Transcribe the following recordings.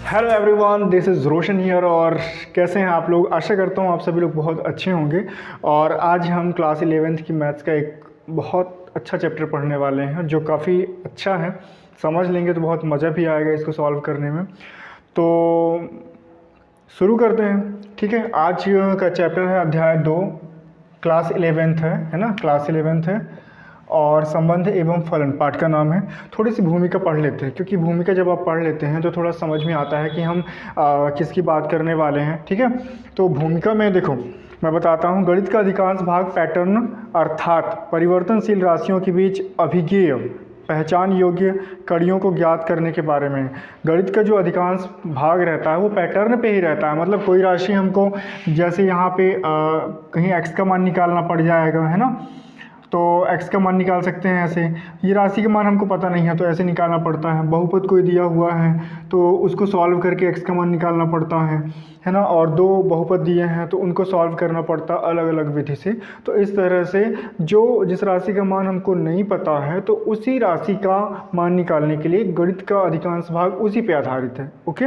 Hello everyone, this is Roshan here. और कैसे हैं आप लोग? आशा करता हूँ आप सभी लोग बहुत अच्छे होंगे। और आज हम क्लास 11th की मैथ्स का एक बहुत अच्छा चैप्टर पढ़ने वाले हैं जो काफ़ी अच्छा है। समझ लेंगे तो बहुत मज़ा भी आएगा इसको सॉल्व करने में। तो शुरू करते हैं, ठीक है। आज का चैप्टर है अध्याय 2, क्लास 11th है ना, क्लास 11th है। और संबंध एवं फलन पाठ का नाम है। थोड़ी सी भूमिका पढ़ लेते हैं, क्योंकि भूमिका जब आप पढ़ लेते हैं तो थोड़ा समझ में आता है कि हम किसकी बात करने वाले हैं, ठीक है। तो भूमिका में देखो, मैं बताता हूँ। गणित का अधिकांश भाग पैटर्न अर्थात परिवर्तनशील राशियों के बीच अभिज्ञेय पहचान योग्य कड़ियों को ज्ञात करने के बारे में। गणित का जो अधिकांश भाग रहता है वो पैटर्न पे ही रहता है। मतलब कोई राशि हमको, जैसे यहाँ पे कहीं x का मान निकालना पड़ जाएगा, है ना, तो x का मान निकाल सकते हैं ऐसे। ये राशि का मान हमको पता नहीं है तो ऐसे निकालना पड़ता है। बहुपद कोई दिया हुआ है तो उसको सॉल्व करके x का मान निकालना पड़ता है ना। और दो बहुपद दिए हैं तो उनको सॉल्व करना पड़ता है अलग अलग विधि से। तो इस तरह से जिस राशि का मान हमको नहीं पता है तो उसी राशि का मान निकालने के लिए गणित का अधिकांश भाग उसी पे आधारित है। ओके।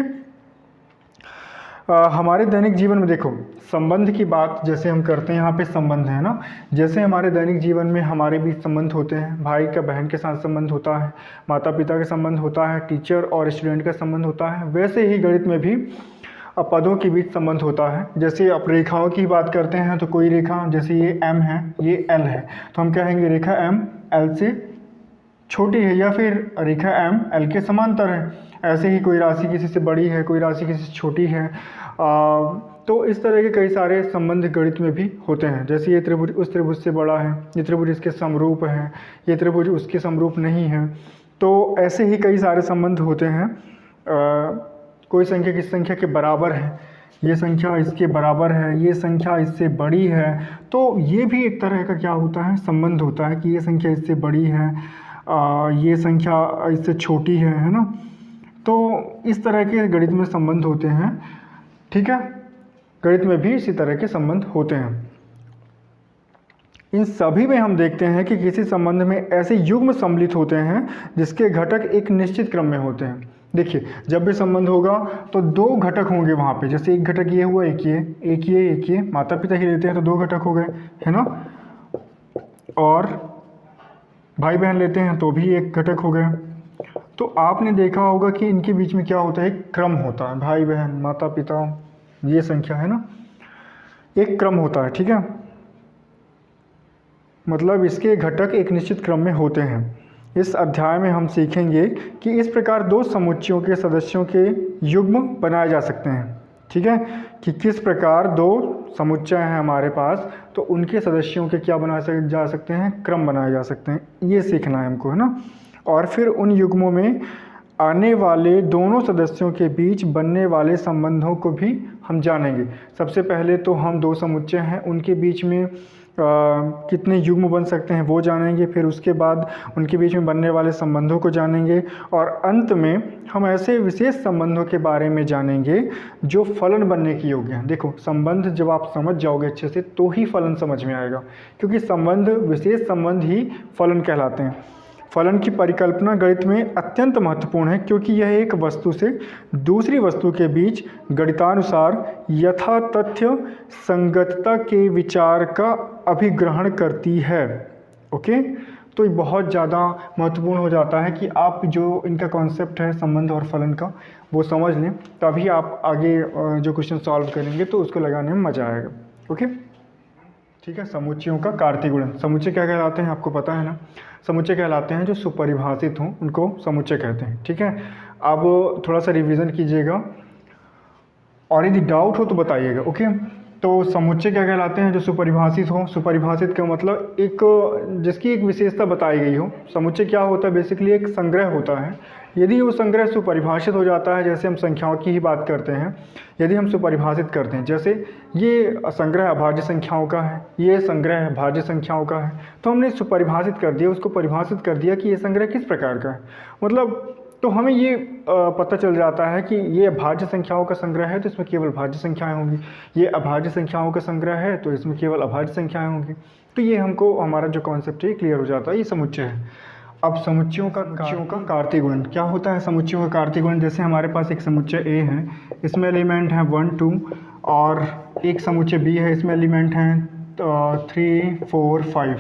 हमारे दैनिक जीवन में देखो, संबंध की बात जैसे हम करते हैं, यहाँ पे संबंध है ना। जैसे हमारे दैनिक जीवन में हमारे बीच संबंध होते हैं, भाई का बहन के साथ संबंध होता है, माता पिता का संबंध होता है, टीचर और स्टूडेंट का संबंध होता है, वैसे ही गणित में भी पदों के बीच संबंध होता है। जैसे आप रेखाओं की बात करते हैं तो कोई रेखा, जैसे ये m है, ये l है, तो हम कहेंगे रेखा m l से छोटी है, या फिर रेखा m l के समांतर है। ऐसे ही कोई राशि किसी से बड़ी है, कोई राशि किसी से छोटी है। तो इस तरह के कई सारे संबंध गणित में भी होते हैं। जैसे ये त्रिभुज उस त्रिभुज से बड़ा है, ये त्रिभुज इसके समरूप है, ये त्रिभुज उसके समरूप नहीं है। तो ऐसे ही कई सारे संबंध होते हैं। कोई संख्या किसी संख्या के बराबर है, ये संख्या इसके बराबर है, ये संख्या इससे बड़ी है, तो ये भी एक तरह का क्या होता है, संबंध होता है कि ये संख्या इससे बड़ी है, ये संख्या इससे छोटी है ना। तो इस तरह के गणित में संबंध होते हैं, ठीक है। गणित में भी इसी तरह के संबंध होते हैं। इन सभी में हम देखते हैं कि किसी संबंध में ऐसे युग्म सम्मिलित होते हैं जिसके घटक एक निश्चित क्रम में होते हैं। देखिए, जब भी संबंध होगा तो दो घटक होंगे वहाँ पे। जैसे एक घटक ये हुआ, एक ये माता पिता ही लेते हैं तो दो घटक हो गए, है ना। और भाई बहन लेते हैं तो भी एक घटक हो गए। तो आपने देखा होगा कि इनके बीच में क्या होता है, एक क्रम होता है। भाई बहन माता पिता ये संख्या है ना, एक क्रम होता है, ठीक है। मतलब इसके घटक एक निश्चित क्रम में होते हैं। इस अध्याय में हम सीखेंगे कि इस प्रकार दो समुच्चयों के सदस्यों के युग्म बनाए जा सकते हैं, ठीक है। कि किस प्रकार दो समुच्चय हैं हमारे पास तो उनके सदस्यों के क्या बनाए जा सकते हैं, क्रम बनाए जा सकते हैं। ये सीखना है हमको, है ना। और फिर उन युग्मों में आने वाले दोनों सदस्यों के बीच बनने वाले संबंधों को भी हम जानेंगे। सबसे पहले तो हम दो समुच्चय हैं उनके बीच में कितने युग्म बन सकते हैं वो जानेंगे। फिर उसके बाद उनके बीच में बनने वाले संबंधों को जानेंगे। और अंत में हम ऐसे विशेष संबंधों के बारे में जानेंगे जो फलन बनने के योग्य हैं। देखो, संबंध जब आप समझ जाओगे अच्छे से तो ही फलन समझ में आएगा, क्योंकि संबंध, विशेष संबंध ही फलन कहलाते हैं। फलन की परिकल्पना गणित में अत्यंत महत्वपूर्ण है, क्योंकि यह एक वस्तु से दूसरी वस्तु के बीच गणितानुसार यथा तथ्य संगतता के विचार का अभिग्रहण करती है। ओके, तो ये बहुत ज़्यादा महत्वपूर्ण हो जाता है कि आप जो इनका कॉन्सेप्ट है संबंध और फलन का वो समझ लें, तभी आप आगे जो क्वेश्चन सॉल्व करेंगे तो उसको लगाने में मज़ा आएगा। ओके, ठीक है। समुच्चयों का कार्तीय गुणन। समुच्चय क्या कहलाते हैं आपको पता है ना। समुच्चय कहलाते हैं जो सुपरिभाषित हों, उनको समुच्चय कहते हैं, ठीक है। अब थोड़ा सा रिवीजन कीजिएगा और यदि डाउट हो तो बताइएगा। ओके, तो समुच्चय क्या कहलाते हैं, जो सुपरिभाषित हो। सुपरिभाषित का मतलब एक जिसकी एक विशेषता बताई गई हो। समुच्चय क्या होता है, बेसिकली एक संग्रह होता है। यदि वो संग्रह सुपरिभाषित हो जाता है, जैसे हम संख्याओं की ही बात करते हैं, यदि हम सुपरिभाषित करते हैं, जैसे ये संग्रह अभाज्य संख्याओं का है, ये संग्रह भाज्य संख्याओं का है, तो हमने सुपरिभाषित कर दिया, उसको परिभाषित कर दिया कि ये संग्रह किस प्रकार का है। मतलब तो हमें ये पता चल जाता है कि ये भाज्य संख्याओं का संग्रह है तो इसमें केवल भाज्य संख्याएं होंगी, ये अभाज्य संख्याओं का संग्रह है तो इसमें केवल अभाज्य संख्याएं होंगी। तो ये हमको, हमारा जो कॉन्सेप्ट है क्लियर हो जाता है, ये समुच्चय है। अब समुच्चयों का कार्तीय गुणन क्या होता है? समुच्चयों का कार्तीय गुणन, जैसे हमारे पास एक समुच्चय A है, इसमें एलिमेंट हैं 1 2, और एक समुच्चय B है, इसमें एलिमेंट हैं 3 4 5।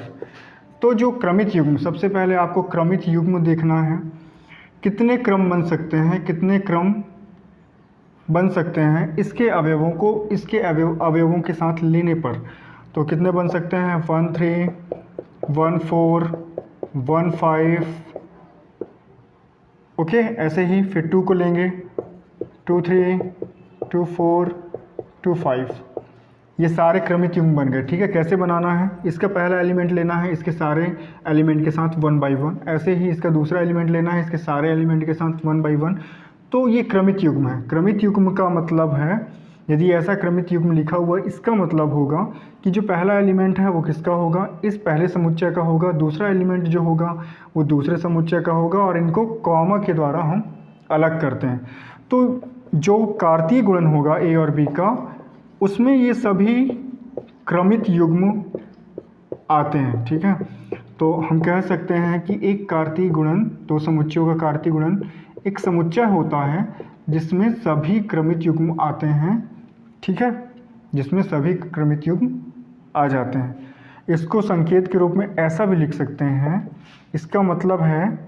तो जो क्रमित युग्म, सबसे पहले आपको क्रमित युग्म देखना है, कितने क्रम बन सकते हैं, कितने क्रम बन सकते हैं इसके अवयवों को इसके अवयवों के साथ लेने पर। तो कितने बन सकते हैं? 1 3 1 4 1 5, ओके। ऐसे ही फिर 2 को लेंगे, 2 3 2 4 2 5। ये सारे क्रमित युग्म बन गए, ठीक है। कैसे बनाना है? इसका पहला एलिमेंट लेना है, इसके सारे एलिमेंट के साथ 1 बाई 1। ऐसे ही इसका दूसरा एलिमेंट लेना है, इसके सारे एलिमेंट के साथ 1 बाई 1। तो ये क्रमित युग्म है। क्रमित युग्म का मतलब है, यदि ऐसा क्रमित युग्म लिखा हुआ है, इसका मतलब होगा कि जो पहला एलिमेंट है वो किसका होगा? इस पहले समुच्चय का होगा। दूसरा एलिमेंट जो होगा वो दूसरे समुच्चय का होगा, और इनको कॉमा के द्वारा हम अलग करते हैं। तो जो कार्तीय गुणन होगा A और B का, उसमें ये सभी क्रमित युग्म आते हैं, ठीक है। तो हम कह सकते हैं कि एक कार्तीय गुणन, दो समुच्चयों का कार्तीय गुणन एक समुच्चय होता है जिसमें सभी क्रमित युग्म आते हैं, ठीक है, जिसमें सभी क्रमित युग्म आ जाते हैं। इसको संकेत के रूप में ऐसा भी लिख सकते हैं। इसका मतलब है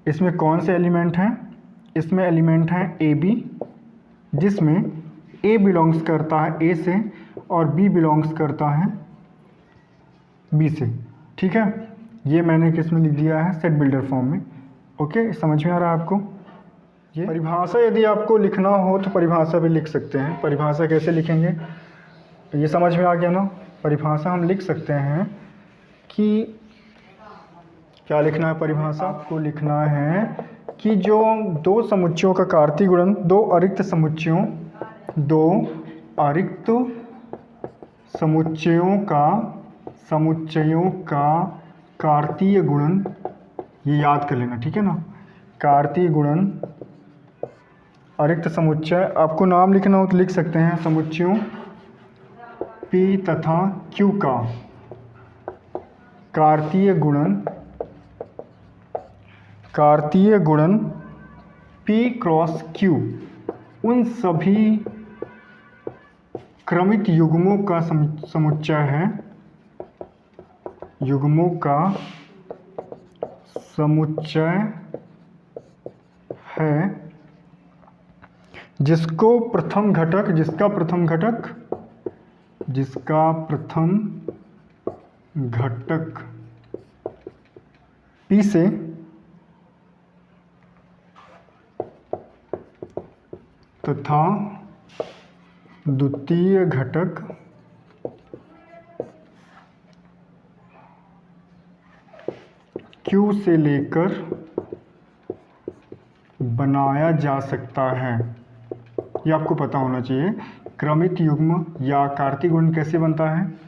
इसमें कौन से एलिमेंट हैं? इसमें एलिमेंट हैं ए बी, जिसमें ए बिलोंग्स करता है ए से और बी बिलोंग्स करता है बी से, ठीक है। ये मैंने किस में लिख दिया है? सेट बिल्डर फॉर्म में, ओके। समझ में आ रहा है आपको? ये परिभाषा यदि आपको लिखना हो तो परिभाषा भी लिख सकते हैं। परिभाषा कैसे लिखेंगे? ये समझ में आ गया ना? परिभाषा हम लिख सकते हैं कि क्या लिखना है? परिभाषा आपको लिखना है कि जो दो समुच्चयों का कार्तीय गुणन, दो अरिक्त समुच्चयों का कार्तीय गुणन, ये याद कर लेना, ठीक है ना। कार्तीय गुणन अरिक्त समुच्चय, आपको नाम लिखना हो तो लिख सकते हैं समुच्चयों P तथा Q का कार्तीय गुणन P क्रॉस Q उन सभी क्रमित युग्मों का समुच्चय है, युग्मों का समुच्चय है जिसका प्रथम घटक P से तथा द्वितीय घटक Q से लेकर बनाया जा सकता है। ये आपको पता होना चाहिए। क्रमित युग्म या कार्तीय गुणन कैसे बनता है?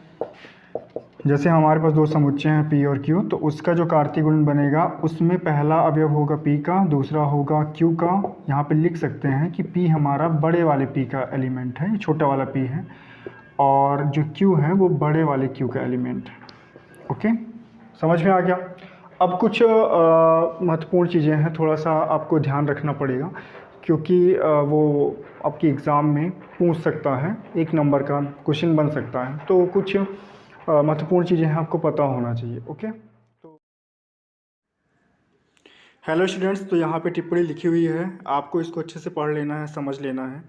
जैसे हमारे पास दो समुच्चय हैं P और Q, तो उसका जो कार्तीय गुणन बनेगा उसमें पहला अवयव होगा P का, दूसरा होगा Q का। यहाँ पे लिख सकते हैं कि P हमारा बड़े वाले P का एलिमेंट है, छोटा वाला P है, और जो Q है वो बड़े वाले Q का एलिमेंट है, ओके। समझ में आ गया? अब कुछ महत्वपूर्ण चीज़ें हैं, थोड़ा सा आपको ध्यान रखना पड़ेगा, क्योंकि वो आपकी एग्ज़ाम में पूछ सकता है, 1 नंबर का क्वेश्चन बन सकता है। तो कुछ महत्वपूर्ण चीज़ें हैं, आपको पता होना चाहिए, ओके। तो हेलो स्टूडेंट्स, तो यहाँ पे टिप्पणी लिखी हुई है, आपको इसको अच्छे से पढ़ लेना है, समझ लेना है।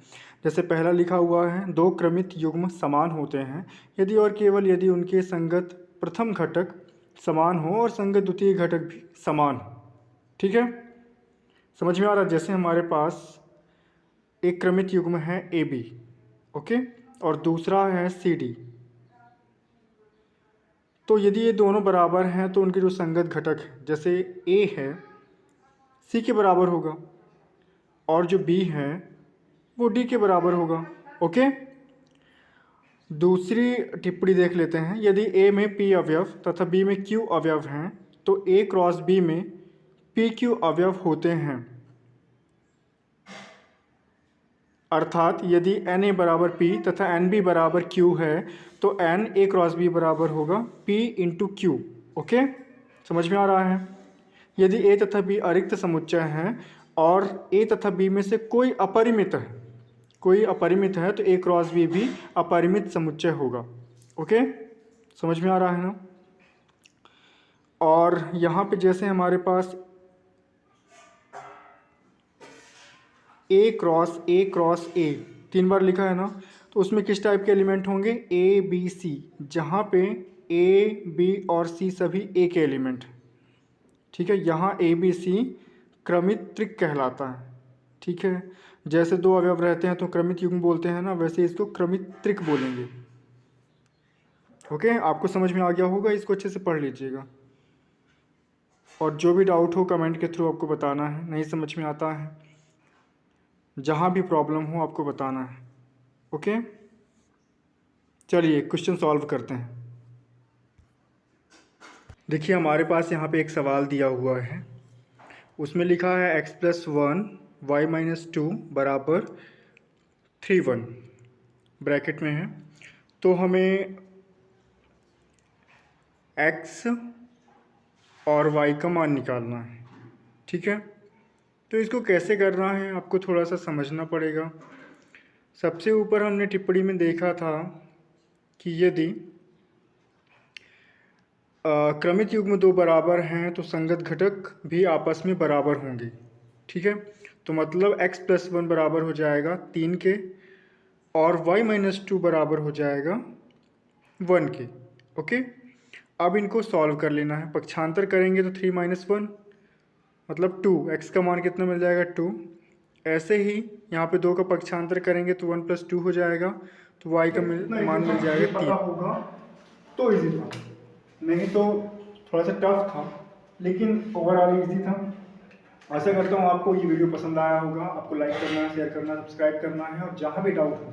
जैसे पहला लिखा हुआ है, दो क्रमित युग्म समान होते हैं यदि और केवल यदि उनके संगत प्रथम घटक समान हो और संगत द्वितीय घटक भी समान हो, ठीक है। समझ में आ रहा है? जैसे हमारे पास एक क्रमित युग्म है ए बी, ओके, और दूसरा है सी डी। तो यदि ये दोनों बराबर हैं तो उनके जो संगत घटक है, जैसे ए है सी के बराबर होगा और जो बी है वो डी के बराबर होगा, ओके। दूसरी टिप्पणी देख लेते हैं। यदि ए में पी अवयव तथा बी में क्यू अवयव हैं तो ए क्रॉस बी में पी क्यू अवयव होते हैं। अर्थात यदि एन ए बराबर पी तथा एन बी बराबर क्यू है तो एन ए क्रॉस बी बराबर होगा पी इंटू क्यू, ओके। समझ में आ रहा है? यदि ए तथा बी अरिक्त समुच्चय हैं और ए तथा बी में से कोई अपरिमित है तो ए क्रॉस बी भी अपरिमित समुच्चय होगा। ओके, समझ में आ रहा है ना। और यहाँ पे जैसे हमारे पास ए क्रॉस ए 3 बार लिखा है ना, तो उसमें किस टाइप के एलिमेंट होंगे, ए बी सी, जहाँ पे ए बी और सी सभी ए के एलिमेंट। ठीक है, यहाँ ए बी सी क्रमित त्रिक कहलाता है। ठीक है, जैसे 2 अवयव रहते हैं तो क्रमित युग्म बोलते हैं ना, वैसे इसको क्रमित त्रिक बोलेंगे। ओके, आपको समझ में आ गया होगा, इसको अच्छे से पढ़ लीजिएगा। और जो भी डाउट हो कमेंट के थ्रू आपको बताना है, नहीं समझ में आता है, जहाँ भी प्रॉब्लम हो आपको बताना है। ओके, चलिए क्वेश्चन सॉल्व करते हैं। देखिए हमारे पास यहाँ पे एक सवाल दिया हुआ है, उसमें लिखा है x+1 y-2 बराबर 3 1 ब्रैकेट में है। तो हमें x और y का मान निकालना है। ठीक है, तो इसको कैसे करना है आपको थोड़ा सा समझना पड़ेगा। सबसे ऊपर हमने टिप्पणी में देखा था कि यदि क्रमित युग्म 2 बराबर हैं तो संगत घटक भी आपस में बराबर होंगे। ठीक है, तो मतलब x+1 बराबर हो जाएगा 3 के और y-2 बराबर हो जाएगा 1 के। ओके, अब इनको सॉल्व कर लेना है। पक्षांतर करेंगे तो 3 - 1 मतलब 2, x का मान कितना मिल जाएगा 2। ऐसे ही यहाँ पे 2 का पक्षांतर करेंगे तो 1 + 2 हो जाएगा, तो y का मान मिल जाएगा 3 होगा। तो इजी था, नहीं तो थोड़ा सा टफ था, लेकिन ओवरऑल इजी था। आशा करता हूँ आपको ये वीडियो पसंद आया होगा। आपको लाइक करना, शेयर करना, सब्सक्राइब करना है, और जहाँ भी डाउट हो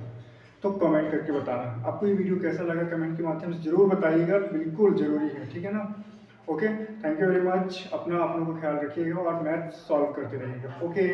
तो कमेंट करके बताना। आपको ये वीडियो कैसा लगा कमेंट के माध्यम से ज़रूर बताइएगा, बिल्कुल ज़रूरी है। ठीक है ना। Okay, thank you very much. अपनों को ख्याल रखिएगा और मैथ सॉल्व करते रहिएगा। ओके।